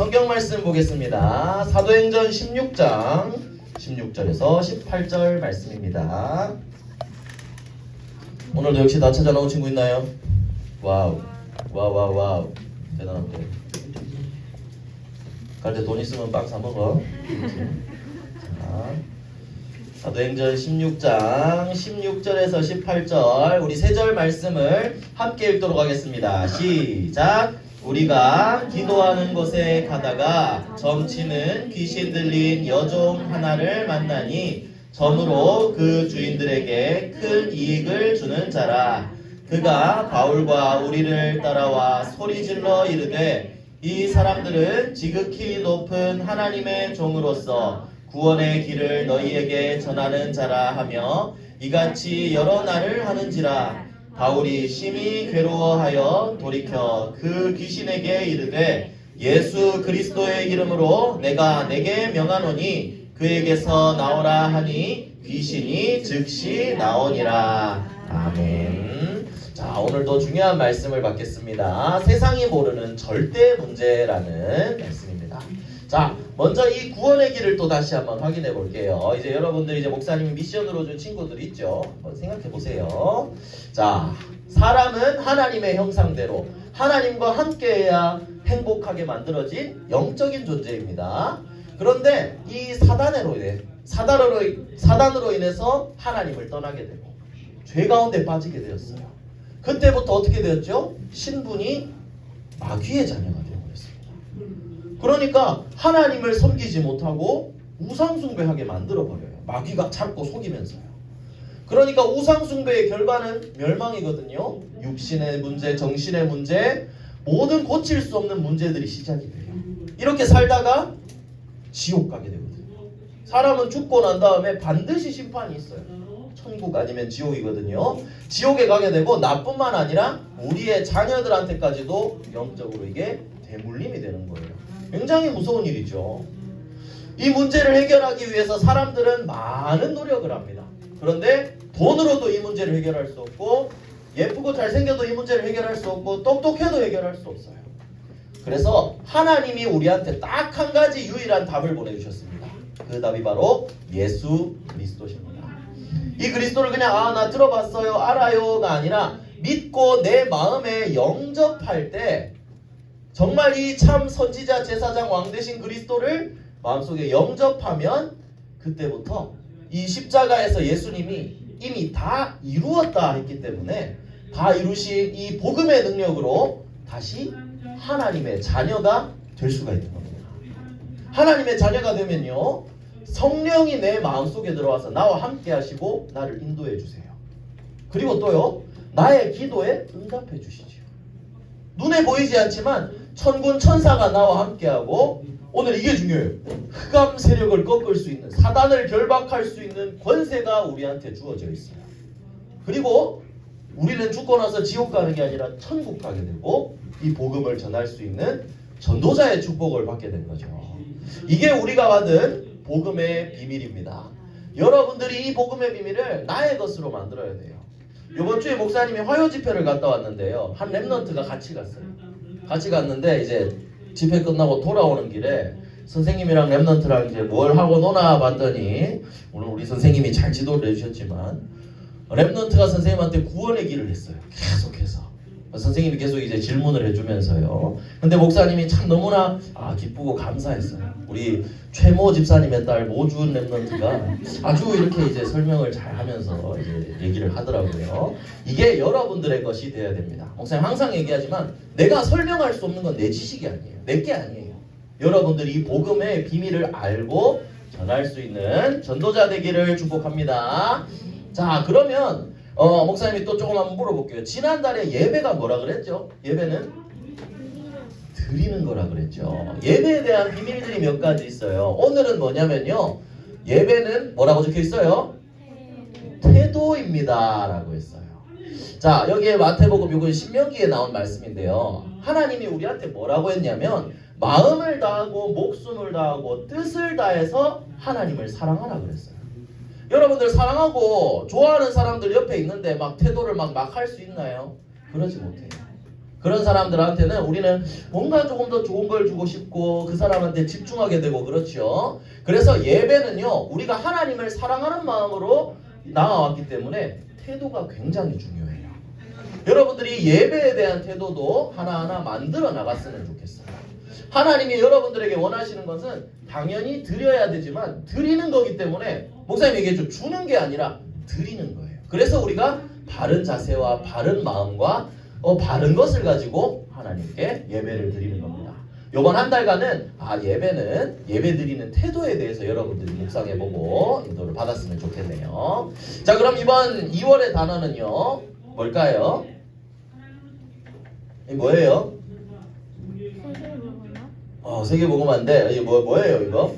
성경 말씀 보겠습니다. 사도행전 16장 16절에서 18절 말씀입니다. 오늘도 역시 다 찾아놓은 친구 있나요? 와우 대단한데. 갈 때 돈 있으면 빵 사 먹어. 자, 사도행전 16장 16절에서 18절 우리 세 절 말씀을 함께 읽도록 하겠습니다. 시작. 우리가 기도하는 곳에 가다가 점치는 귀신 들린 여종 하나를 만나니 점으로 그 주인들에게 큰 이익을 주는 자라. 그가 바울과 우리를 따라와 소리질러 이르되 이 사람들은 지극히 높은 하나님의 종으로서 구원의 길을 너희에게 전하는 자라 하며 이같이 여러 날을 하는지라. 바울이 심히 괴로워하여 돌이켜 그 귀신에게 이르되 예수 그리스도의 이름으로 내가 내게 명하노니 그에게서 나오라 하니 귀신이 즉시 나오니라. 아멘. 자, 오늘도 중요한 말씀을 받겠습니다. 세상이 모르는 절대 문제라는 말씀입니다. 자, 먼저 이 구원의 길을 또 다시 한번 확인해 볼게요. 이제 여러분들이 이제 목사님이 미션으로 준 친구들 있죠? 한번 생각해 보세요. 자, 사람은 하나님의 형상대로 하나님과 함께해야 행복하게 만들어진 영적인 존재입니다. 그런데 이 사단으로 인해서 하나님을 떠나게 되고 죄 가운데 빠지게 되었어요. 그때부터 어떻게 되었죠? 신분이 마귀의 자녀가 되어버렸습니다. 그러니까 하나님을 섬기지 못하고 우상숭배하게 만들어버려요. 마귀가 자꾸 속이면서요. 그러니까 우상숭배의 결과는 멸망이거든요. 육신의 문제, 정신의 문제, 모든 고칠 수 없는 문제들이 시작이 돼요. 이렇게 살다가 지옥 가게 되거든요. 사람은 죽고 난 다음에 반드시 심판이 있어요. 천국 아니면 지옥이거든요. 지옥에 가게 되고 나뿐만 아니라 우리의 자녀들한테까지도 영적으로 이게 대물림이 되는 거예요. 굉장히 무서운 일이죠. 이 문제를 해결하기 위해서 사람들은 많은 노력을 합니다. 그런데 돈으로도 이 문제를 해결할 수 없고 예쁘고 잘생겨도 이 문제를 해결할 수 없고 똑똑해도 해결할 수 없어요. 그래서 하나님이 우리한테 딱 한 가지 유일한 답을 보내주셨습니다. 그 답이 바로 예수 그리스도십니다. 이 그리스도를 그냥 나 들어봤어요, 알아요가 아니라 믿고 내 마음에 영접할 때 정말 이 참 선지자, 제사장, 왕 되신 그리스도를 마음속에 영접하면 그때부터 이 십자가에서 예수님이 이미 다 이루었다 했기 때문에 다 이루신 이 복음의 능력으로 다시 하나님의 자녀가 될 수가 있는 겁니다. 하나님의 자녀가 되면요, 성령이 내 마음속에 들어와서 나와 함께 하시고 나를 인도해 주세요. 그리고 또요, 나의 기도에 응답해 주시지요. 눈에 보이지 않지만 천군 천사가 나와 함께하고, 오늘 이게 중요해요. 흑암 세력을 꺾을 수 있는, 사단을 결박할 수 있는 권세가 우리한테 주어져 있어요. 그리고 우리는 죽고 나서 지옥 가는 게 아니라 천국 가게 되고 이 복음을 전할 수 있는 전도자의 축복을 받게 된 거죠. 이게 우리가 받은 복음의 비밀입니다. 여러분들이 이 복음의 비밀을 나의 것으로 만들어야 돼요. 이번 주에 목사님이 화요 집회를 갔다 왔는데요. 한 랩런트가 같이 갔어요. 같이 갔는데 이제 집회 끝나고 돌아오는 길에 선생님이랑 랩런트랑 이제 뭘 하고 노나 봤더니, 오늘 우리 선생님이 잘 지도를 해주셨지만 랩런트가 선생님한테 구원의 길을 했어요. 계속해서 선생님이 계속 이제 질문을 해주면서요. 근데 목사님이 참 너무나 기쁘고 감사했어요. 우리 최모 집사님의 딸 모준 랩런트가 아주 이렇게 이제 설명을 잘 하면서 이제 얘기를 하더라고요. 이게 여러분들의 것이 되어야 됩니다. 목사님 항상 얘기하지만 내가 설명할 수 없는 건 내 지식이 아니에요. 내 게 아니에요. 여러분들이 이 복음의 비밀을 알고 전할 수 있는 전도자 되기를 축복합니다. 자, 그러면 목사님이 또 조금 한번 물어볼게요. 지난달에 예배가 뭐라 그랬죠? 예배는 드리는 거라 그랬죠. 예배에 대한 비밀들이 몇 가지 있어요. 오늘은 뭐냐면요, 예배는 뭐라고 적혀 있어요? 태도입니다 라고 했어요. 자, 여기에 마태복음, 이건 신명기에 나온 말씀인데요, 하나님이 우리한테 뭐라고 했냐면 마음을 다하고 목숨을 다하고 뜻을 다해서 하나님을 사랑하라 그랬어요. 여러분들 사랑하고 좋아하는 사람들 옆에 있는데 막 태도를 막 할 수 있나요? 그러지 못해요. 그런 사람들한테는 우리는 뭔가 조금 더 좋은 걸 주고 싶고 그 사람한테 집중하게 되고 그렇죠. 그래서 예배는요, 우리가 하나님을 사랑하는 마음으로 나아왔기 때문에 태도가 굉장히 중요해요. 여러분들이 예배에 대한 태도도 하나하나 만들어 나갔으면 좋겠어요. 하나님이 여러분들에게 원하시는 것은 당연히 드려야 되지만 드리는 거기 때문에 목사님 얘기했죠. 주는 게 아니라 드리는 거예요. 그래서 우리가 바른 자세와 바른 마음과 바른 것을 가지고 하나님께 예배를 드리는 겁니다. 요번 한 달간은 예배는 예배 드리는 태도에 대해서 여러분들이 묵상해보고 인도를 받았으면 좋겠네요. 자, 그럼 이번 2월의 단어는요, 뭘까요? 이 뭐예요? 세계복음화인데 이게 뭐예요 이거?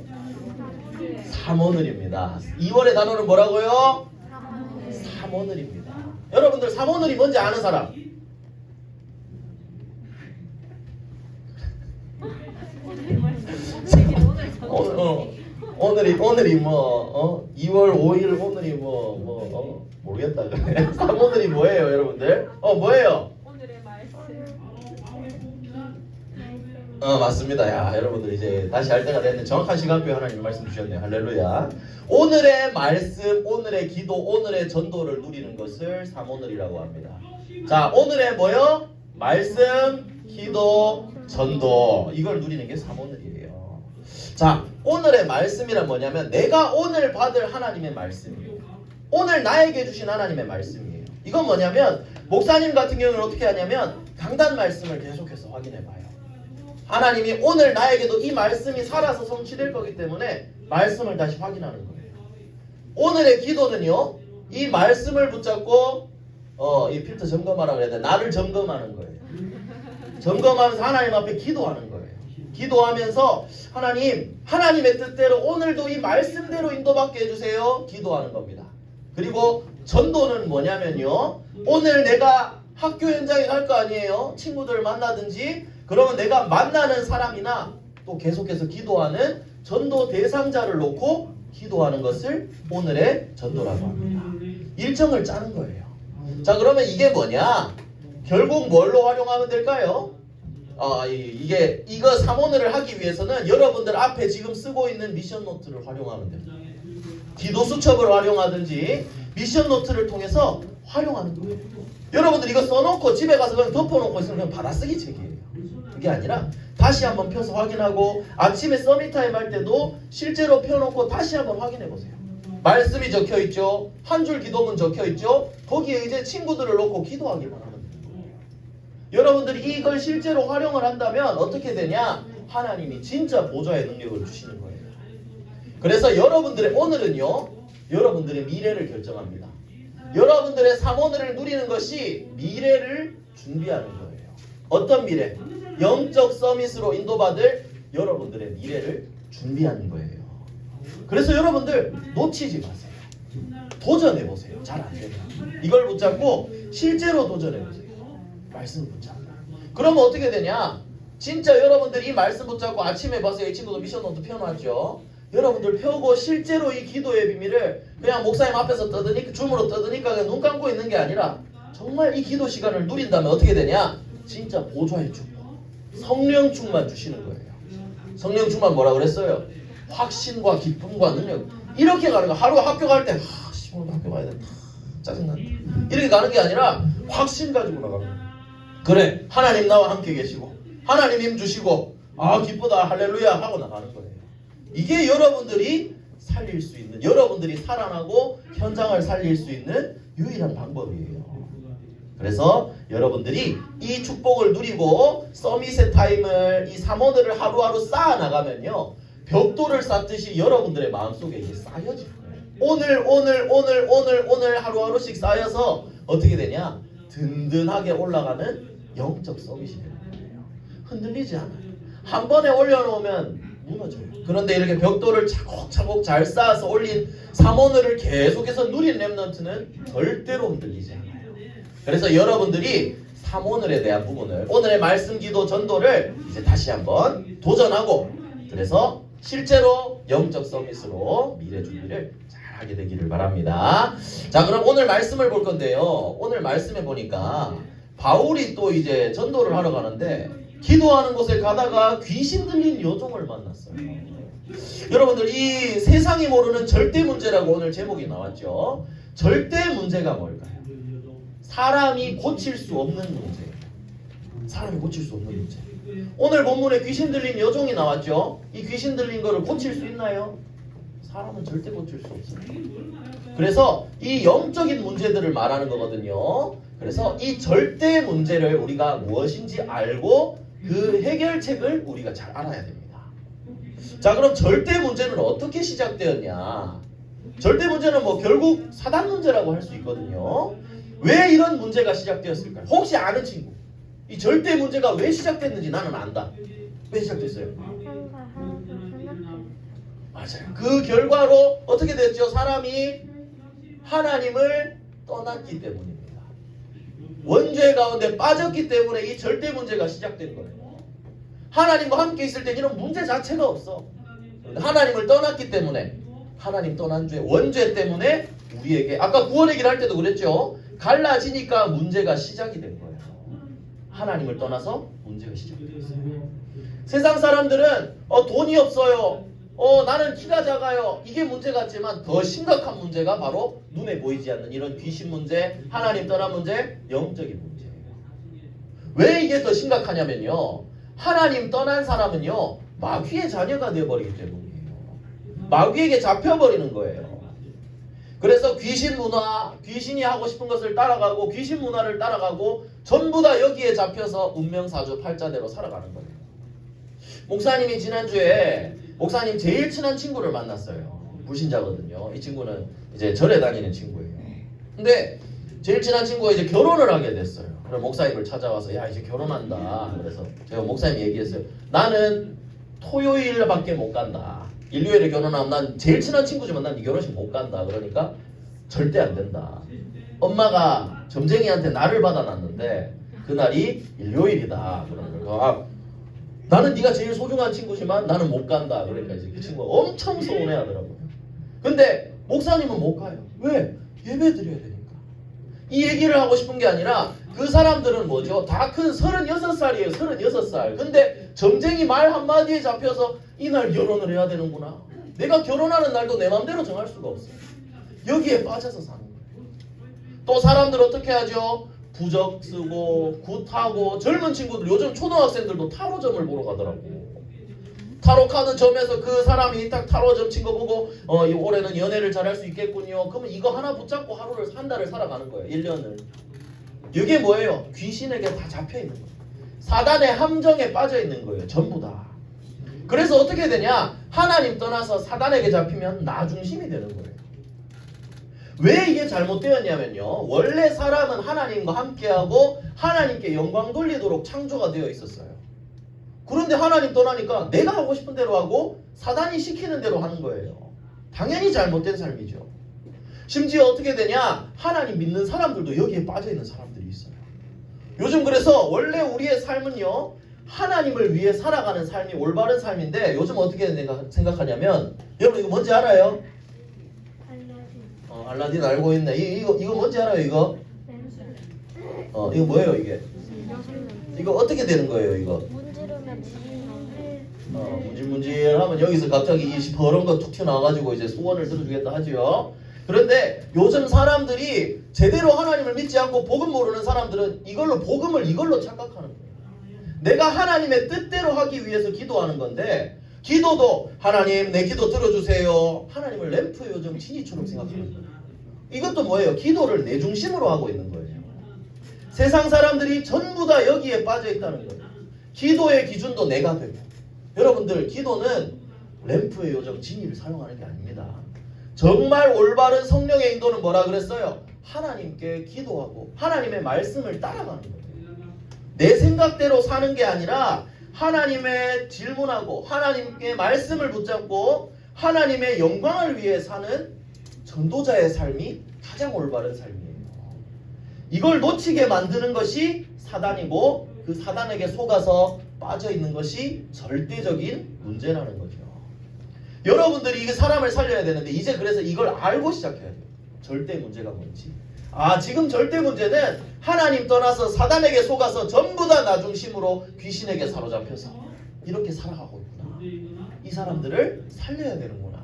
삼오늘입니다. 2월의 단어는 뭐라고요? 삼오늘입니다. 여러분들 삼오늘이 뭔지 아는 사람? 오늘이 뭐 2월 5일 오늘이 모르겠다 그래. 삼오늘이 뭐예요 여러분들? 뭐예요? 오늘의 말씀. 맞습니다. 야, 여러분들 이제 다시 할 때가 됐는데 정확한 시간표에 하나님 말씀 주셨네요. 할렐루야. 오늘의 말씀, 오늘의 기도, 오늘의 전도를 누리는 것을 삼오늘이라고 합니다. 자, 오늘의 뭐요? 말씀, 기도, 전도. 이걸 누리는 게 삼오늘이에요. 자, 오늘의 말씀이란 뭐냐면 내가 오늘 받을 하나님의 말씀이에요. 오늘 나에게 주신 하나님의 말씀이에요. 이건 뭐냐면 목사님 같은 경우는 어떻게 하냐면 강단 말씀을 계속해서 확인해봐요. 하나님이 오늘 나에게도 이 말씀이 살아서 성취될 거기 때문에 말씀을 다시 확인하는 거예요. 오늘의 기도는요, 이 말씀을 붙잡고 이 필터 점검하라고 해야 돼. 나를 점검하는 거예요. 점검하면서 하나님 앞에 기도하는 거예요. 기도하면서 하나님의 뜻대로 오늘도 이 말씀대로 인도받게 해주세요. 기도하는 겁니다. 그리고 전도는 뭐냐면요, 오늘 내가 학교 현장에 갈 거 아니에요. 친구들을 만나든지 그러면 내가 만나는 사람이나 또 계속해서 기도하는 전도 대상자를 놓고 기도하는 것을 오늘의 전도라고 합니다. 일정을 짜는 거예요. 자, 그러면 이게 뭐냐? 결국 뭘로 활용하면 될까요? 이거 삼오늘을 하기 위해서는 여러분들 앞에 지금 쓰고 있는 미션 노트를 활용하면 됩니다. 기도 수첩을 활용하든지 미션 노트를 통해서 활용하는 거예요. 여러분들 이거 써놓고 집에 가서 그냥 덮어놓고 있으면 그냥 받아쓰기 책이에요. 그게 아니라 다시 한번 펴서 확인하고 아침에 서밋타임 할 때도 실제로 펴놓고 다시 한번 확인해 보세요. 말씀이 적혀있죠. 한 줄 기도문 적혀있죠. 거기에 이제 친구들을 놓고 기도하기만 하면 돼요. 여러분들이 이걸 실제로 활용을 한다면 어떻게 되냐? 하나님이 진짜 보좌의 능력을 주시는 거예요. 그래서 여러분들의 오늘은요, 여러분들의 미래를 결정합니다. 여러분들의 삼오늘을 누리는 것이 미래를 준비하는 거예요. 어떤 미래? 영적 서밋으로 인도받을 여러분들의 미래를 준비하는 거예요. 그래서 여러분들 놓치지 마세요. 도전해보세요. 잘 안 되면 이걸 붙잡고 실제로 도전해보세요. 말씀 붙잡고. 그러면 어떻게 되냐? 진짜 여러분들 이 말씀 붙잡고 아침에 봤어요. 이 친구도 미션노트 펴놨죠. 여러분들 펴고 실제로 이 기도의 비밀을 그냥 목사님 앞에서 줌으로 떠드니까 그냥 눈 감고 있는 게 아니라 정말 이 기도 시간을 누린다면 어떻게 되냐? 진짜 보좌의 축복, 성령 충만 주시는 거예요. 성령 충만 뭐라 그랬어요? 확신과 기쁨과 능력. 이렇게 가는 거. 하루 학교 갈 때 오늘 학교 가야 된다. 짜증난다. 이렇게 가는 게 아니라 확신 가지고 나가는 거예요. 그래, 하나님 나와 함께 계시고 하나님 힘 주시고 기쁘다 할렐루야 하고 나가는 거예요. 이게 여러분들이 살릴 수 있는, 여러분들이 살아나고 현장을 살릴 수 있는 유일한 방법이에요. 그래서 여러분들이 이 축복을 누리고 서밋의 타임을, 이 삼오늘을 하루하루 쌓아 나가면요, 벽돌을 쌓듯이 여러분들의 마음속에 이게 쌓여질 거예요. 오늘 하루하루씩 쌓여서 어떻게 되냐? 든든하게 올라가는 영적 서밋이 되는 거예요. 흔들리지 않아요. 한 번에 올려놓으면 무너져요. 그런데 이렇게 벽돌을 차곡차곡 잘 쌓아서 올린 삼오늘을 계속해서 누린 렘넌트는 절대로 흔들리지 않아요. 그래서 여러분들이 삼오늘에 대한 부분을, 오늘의 말씀, 기도, 전도를 이제 다시 한번 도전하고, 그래서 실제로 영적 서밋으로 미래 준비를 잘 하게 되기를 바랍니다. 자, 그럼 오늘 말씀을 볼 건데요. 오늘 말씀에 보니까 바울이 또 이제 전도를 하러 가는데 기도하는 곳에 가다가 귀신 들린 여종을 만났어요. 여러분들 이 세상이 모르는 절대 문제라고 오늘 제목이 나왔죠. 절대 문제가 뭘까요? 사람이 고칠 수 없는 문제예요. 사람이 고칠 수 없는 문제. 오늘 본문에 귀신 들린 여종이 나왔죠. 이 귀신 들린 거를 고칠 수 있나요? 사람은 절대 고칠 수 없어요. 그래서 이 영적인 문제들을 말하는 거거든요. 그래서 이 절대 문제를 우리가 무엇인지 알고 그 해결책을 우리가 잘 알아야 됩니다. 자, 그럼 절대 문제는 어떻게 시작되었냐? 절대 문제는 뭐 결국 사단 문제라고 할 수 있거든요. 왜 이런 문제가 시작되었을까요? 혹시 아는 친구? 이 절대 문제가 왜 시작됐는지 나는 안다. 왜 시작됐어요? 맞아요. 그 결과로 어떻게 됐죠? 사람이 하나님을 떠났기 때문입니다. 원죄 가운데 빠졌기 때문에 이 절대 문제가 시작된 거예요. 하나님과 함께 있을 때 이런 문제 자체가 없어. 하나님을 떠났기 때문에, 하나님 떠난 죄, 원죄 때문에 우리에게 아까 구원 얘기를 할 때도 그랬죠. 갈라지니까 문제가 시작이 된 거예요. 하나님을 떠나서 문제가 시작됐어요. 세상 사람들은 돈이 없어요. 나는 키가 작아요. 이게 문제 같지만 더 심각한 문제가 바로 눈에 보이지 않는 이런 귀신 문제, 하나님 떠난 문제, 영적인 문제예요. 왜 이게 더 심각하냐면요. 하나님 떠난 사람은요. 마귀의 자녀가 되어버리기 때문이에요. 마귀에게 잡혀버리는 거예요. 그래서 귀신 문화, 귀신이 하고 싶은 것을 따라가고 귀신 문화를 따라가고 전부 다 여기에 잡혀서 운명사주 팔자대로 살아가는 거예요. 목사님이 지난주에 목사님 제일 친한 친구를 만났어요. 불신자거든요. 이 친구는 이제 절에 다니는 친구예요. 근데 제일 친한 친구가 이제 결혼을 하게 됐어요. 그래서 목사님을 찾아와서 야 이제 결혼한다. 그래서 제가 목사님 얘기했어요. 나는 토요일밖에 못 간다. 일요일에 결혼하면 난 제일 친한 친구지만 난 네 결혼식 못 간다. 그러니까 절대 안 된다. 엄마가 점쟁이한테 날을 받아놨는데 그날이 일요일이다. 그러는 거예요. 나는 네가 제일 소중한 친구지만 나는 못 간다. 그러니까 이제 그 친구가 엄청 서운해하더라고요. 근데 목사님은 못 가요. 왜? 예배 드려야 되니까. 이 얘기를 하고 싶은 게 아니라 그 사람들은 뭐죠? 다 큰 36살이에요. 36살. 근데 점쟁이 말 한마디에 잡혀서 이날 결혼을 해야 되는구나. 내가 결혼하는 날도 내 맘대로 정할 수가 없어요. 여기에 빠져서 사는 거예요. 또 사람들 어떻게 하죠? 부적 쓰고 굿하고 젊은 친구들 요즘 초등학생들도 타로점을 보러 가더라고. 타로 카드 점에서 그 사람이 딱 타로점 친 거 보고 올해는 연애를 잘할 수 있겠군요. 그러면 이거 하나 붙잡고 하루를 한 달을 살아가는 거예요. 1년을. 이게 뭐예요? 귀신에게 다 잡혀 있는 거예요. 사단의 함정에 빠져 있는 거예요. 전부 다. 그래서 어떻게 되냐? 하나님 떠나서 사단에게 잡히면 나 중심이 되는 거예요. 왜 이게 잘못되었냐면요. 원래 사람은 하나님과 함께하고 하나님께 영광 돌리도록 창조가 되어 있었어요. 그런데 하나님 떠나니까 내가 하고 싶은 대로 하고 사단이 시키는 대로 하는 거예요. 당연히 잘못된 삶이죠. 심지어 어떻게 되냐? 하나님 믿는 사람들도 여기에 빠져있는 사람들이 있어요. 요즘 그래서 원래 우리의 삶은요. 하나님을 위해 살아가는 삶이 올바른 삶인데 요즘 어떻게 생각하냐면 여러분 이거 뭔지 알아요? 알라딘 알고 있네. 이거 뭔지 알아요? 이거? 이거 뭐예요 이게? 이거 어떻게 되는 거예요 이거? 문질문질하면 여기서 갑자기 이 시퍼런 거 툭 튀어나와가지고 이제 소원을 들어주겠다 하지요. 그런데 요즘 사람들이 제대로 하나님을 믿지 않고 복음 모르는 사람들은 복음을 이걸로 착각하는 거예요. 내가 하나님의 뜻대로 하기 위해서 기도하는 건데 기도도 하나님 내 기도 들어주세요. 하나님을 램프 요즘 지니처럼 생각하는 거예요. 이것도 뭐예요? 기도를 내 중심으로 하고 있는 거예요. 세상 사람들이 전부 다 여기에 빠져 있다는 거예요. 기도의 기준도 내가 되고. 여러분들 기도는 램프의 요정 지니를 사용하는 게 아닙니다. 정말 올바른 성령의 인도는 뭐라 그랬어요? 하나님께 기도하고 하나님의 말씀을 따라가는 거예요. 내 생각대로 사는 게 아니라 하나님의 질문하고 하나님께 말씀을 붙잡고 하나님의 영광을 위해 사는 전도자의 삶이 가장 올바른 삶이에요. 이걸 놓치게 만드는 것이 사단이고 그 사단에게 속아서 빠져있는 것이 절대적인 문제라는 거죠. 여러분들이 이게 사람을 살려야 되는데 이제 그래서 이걸 알고 시작해야 돼요. 절대 문제가 뭔지. 지금 절대 문제는 하나님 떠나서 사단에게 속아서 전부 다 나 중심으로 귀신에게 사로잡혀서 이렇게 살아가고 있구나. 이 사람들을 살려야 되는구나.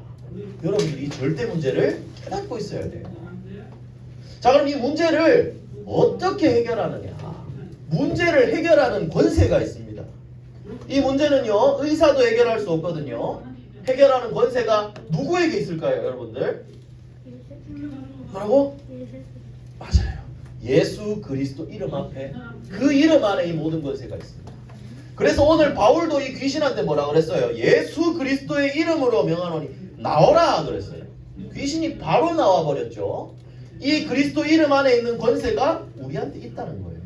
여러분들이 이 절대 문제를 깨닫고 있어야 돼요. 자, 그럼 이 문제를 어떻게 해결하느냐? 문제를 해결하는 권세가 있습니다. 이 문제는요, 의사도 해결할 수 없거든요. 해결하는 권세가 누구에게 있을까요, 여러분들? 뭐라고? 맞아요. 예수 그리스도 이름 앞에, 그 이름 안에 이 모든 권세가 있습니다. 그래서 오늘 바울도 이 귀신한테 뭐라 그랬어요? 예수 그리스도의 이름으로 명하노니 나오라 그랬어요. 귀신이 바로 나와 버렸죠. 이 그리스도 이름 안에 있는 권세가 우리한테 있다는 거예요.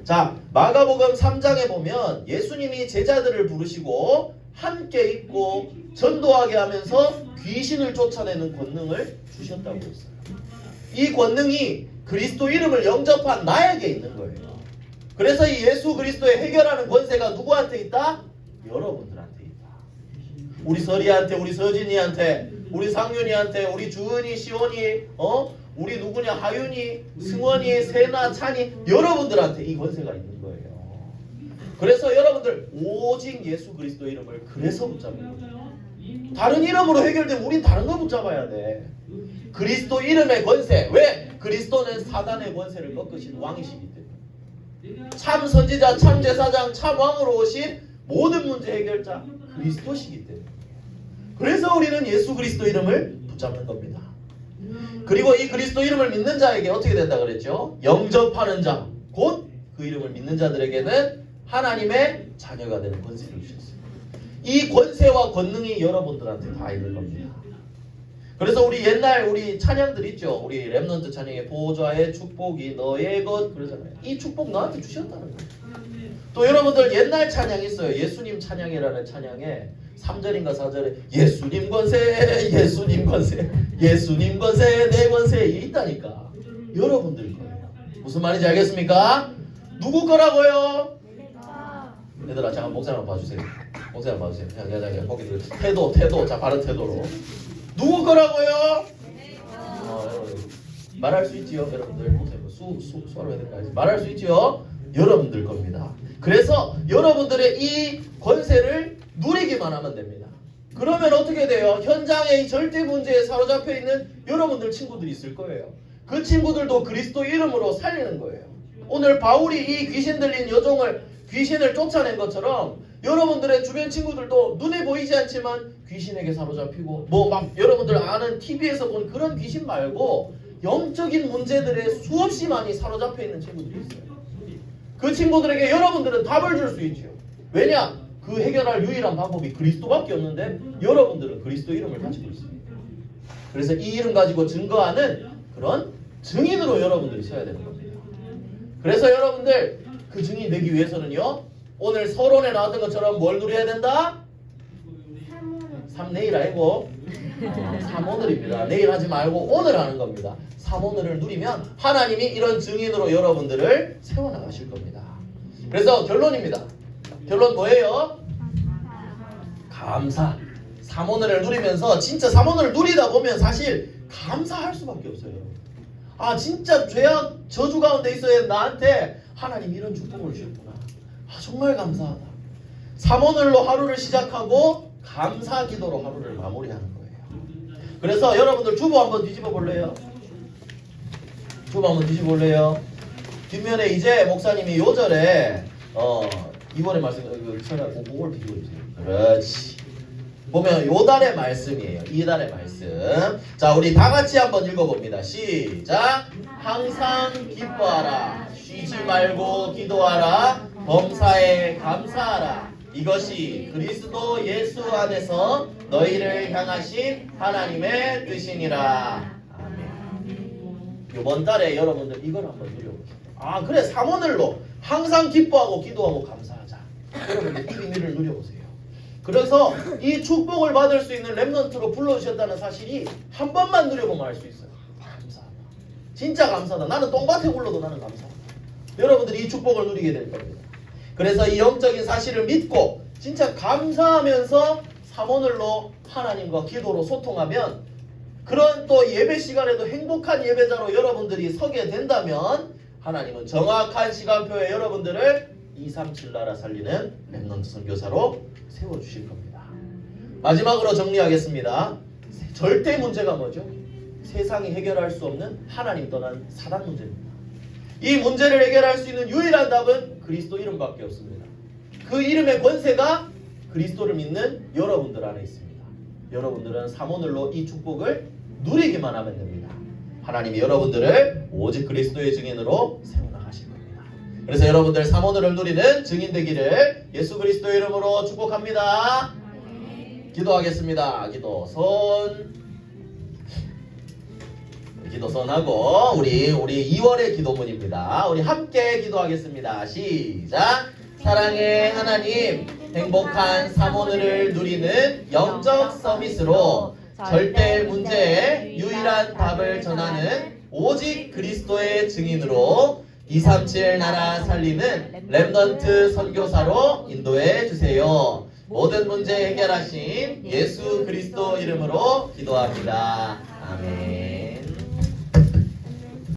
자, 마가복음 3장에 보면 예수님이 제자들을 부르시고 함께 있고 전도하게 하면서 귀신을 쫓아내는 권능을 주셨다고 했어요. 이 권능이 그리스도 이름을 영접한 나에게 있는 거예요. 그래서 이 예수 그리스도의 해결하는 권세가 누구한테 있다? 여러분들한테 있다. 우리 서리한테, 우리 서진이한테, 우리 상윤이한테, 우리 주은이, 시온이, 우리 누구냐, 하윤이, 승원이, 세나, 찬이, 여러분들한테 이 권세가 있는 거예요. 그래서 여러분들 오직 예수 그리스도 이름을 그래서 붙잡는 거예요. 다른 이름으로 해결되면 우린 다른 거 붙잡아야 돼. 그리스도 이름의 권세. 왜? 그리스도는 사단의 권세를 꺾으신 왕이시기 때문에. 참 선지자, 참 제사장, 참 왕으로 오신 모든 문제 해결자 그리스도시기 때문에. 그래서 우리는 예수 그리스도 이름을 붙잡는 겁니다. 그리고 이 그리스도 이름을 믿는 자에게 어떻게 된다 그랬죠? 영접하는 자, 곧 그 이름을 믿는 자들에게는 하나님의 자녀가 되는 권세를 주셨어요. 이 권세와 권능이 여러분들한테 다 있는 겁니다. 그래서 우리 옛날 우리 찬양들 있죠. 우리 랩넌트 찬양에 보좌의 축복이 너의 것 그러잖아요. 이 축복 너한테 주셨다는 거예요. 또 여러분들 옛날 찬양 있어요. 예수님 찬양이라는 찬양에 3절인가 4절에 예수님 권세, 예수님 권세, 예수님 권세, 내 권세 있다니까. 여러분들 거예요. 무슨 말인지 알겠습니까? 누구 거라고요? 얘들아, 잠깐 목사님 봐주세요. 목사님 봐주세요. 자, 거기 태도, 자, 바른 태도로. 누구 거라고요? 여러분, 말할 수 있지요, 여러분들. 수화로 해야 될까요? 말할 수 있지요, 여러분들 겁니다. 그래서 여러분들의 이 권세를 누리기만 하면 됩니다. 그러면 어떻게 돼요? 현장에 이 절대 문제에 사로잡혀 있는 여러분들 친구들이 있을 거예요. 그 친구들도 그리스도 이름으로 살리는 거예요. 오늘 바울이 이 귀신 들린 여종을 귀신을 쫓아낸 것처럼 여러분들의 주변 친구들도 눈에 보이지 않지만 귀신에게 사로잡히고 뭐 막 여러분들 아는 TV에서 본 그런 귀신 말고 영적인 문제들에 수없이 많이 사로잡혀 있는 친구들이 있어요. 그 친구들에게 여러분들은 답을 줄 수 있죠. 왜냐? 그 해결할 유일한 방법이 그리스도밖에 없는데 여러분들은 그리스도 이름을 가지고 있습니다. 그래서 이 이름 가지고 증거하는 그런 증인으로 여러분들이 서야 되는 겁니다. 그래서 여러분들 그 증인 되기 위해서는요, 오늘 서론에 나왔던 것처럼 뭘 누려야 된다? 3내일 아니고 3오늘입니다. 내일 하지 말고 오늘 하는 겁니다. 3오늘을 누리면 하나님이 이런 증인으로 여러분들을 세워나가실 겁니다. 그래서 결론입니다. 결론 뭐예요? 감사. 3오늘을 누리면서 진짜 3오늘을 누리다 보면 사실 감사할 수밖에 없어요. 진짜 죄악 저주 가운데 있어야 나한테 하나님 이런 축복을 주셨구나. 정말 감사하다. 3오늘로 하루를 시작하고 감사 기도로 하루를 마무리하는 거예요. 그래서 여러분들 주보 한번 뒤집어 볼래요? 주보 한번 뒤집어 볼래요? 뒷면에 이제 목사님이 요절에 이번에 말씀 그걸 비교해 주세요. 그렇지. 보면 요 달의 말씀이에요. 이 달의 말씀. 자, 우리 다 같이 한번 읽어봅니다. 시작. 항상 기뻐하라. 쉬지 말고 기도하라. 범사에 감사하라. 이것이 그리스도 예수 안에서 너희를 향하신 하나님의 뜻이니라. 아멘. 이번 달에 여러분들 이걸 한번 누려보세요. 그래, 3오늘로 항상 기뻐하고 기도하고 감사하자. 여러분들 이 의미를 누려보세요. 그래서 이 축복을 받을 수 있는 렘넌트로 불러주셨다는 사실이 한 번만 누려보면 알 수 있어요. 감사하다. 진짜 감사하다. 나는 똥밭에 굴러도 나는 감사하다. 여러분들이 이 축복을 누리게 될 겁니다. 그래서 이 영적인 사실을 믿고 진짜 감사하면서 3오늘로 하나님과 기도로 소통하면 그런 또 예배 시간에도 행복한 예배자로 여러분들이 서게 된다면 하나님은 정확한 시간표에 여러분들을 237 나라 살리는 렘넌트 선교사로 세워주실 겁니다. 마지막으로 정리하겠습니다. 절대 문제가 뭐죠? 세상이 해결할 수 없는 하나님 떠난 사단 문제입니다. 이 문제를 해결할 수 있는 유일한 답은 그리스도 이름밖에 없습니다. 그 이름의 권세가 그리스도를 믿는 여러분들 안에 있습니다. 여러분들은 삼오늘로 이 축복을 누리기만 하면 됩니다. 하나님이 여러분들을 오직 그리스도의 증인으로 세워나가실 겁니다. 그래서 여러분들 삼오늘을 누리는 증인 되기를 예수 그리스도의 이름으로 축복합니다. 기도하겠습니다. 기도선하고 우리 2월의 기도문입니다. 우리 함께 기도하겠습니다. 시작. 사랑의 하나님, 행복한 삼오늘을 누리는 영적 서밋으로 절대 문제에 유일한 답을 전하는 오직 그리스도의 증인으로 237 나라 살리는 렘넌트 선교사로 인도해 주세요. 모든 문제 해결하신 예수 그리스도 이름으로 기도합니다. 아멘.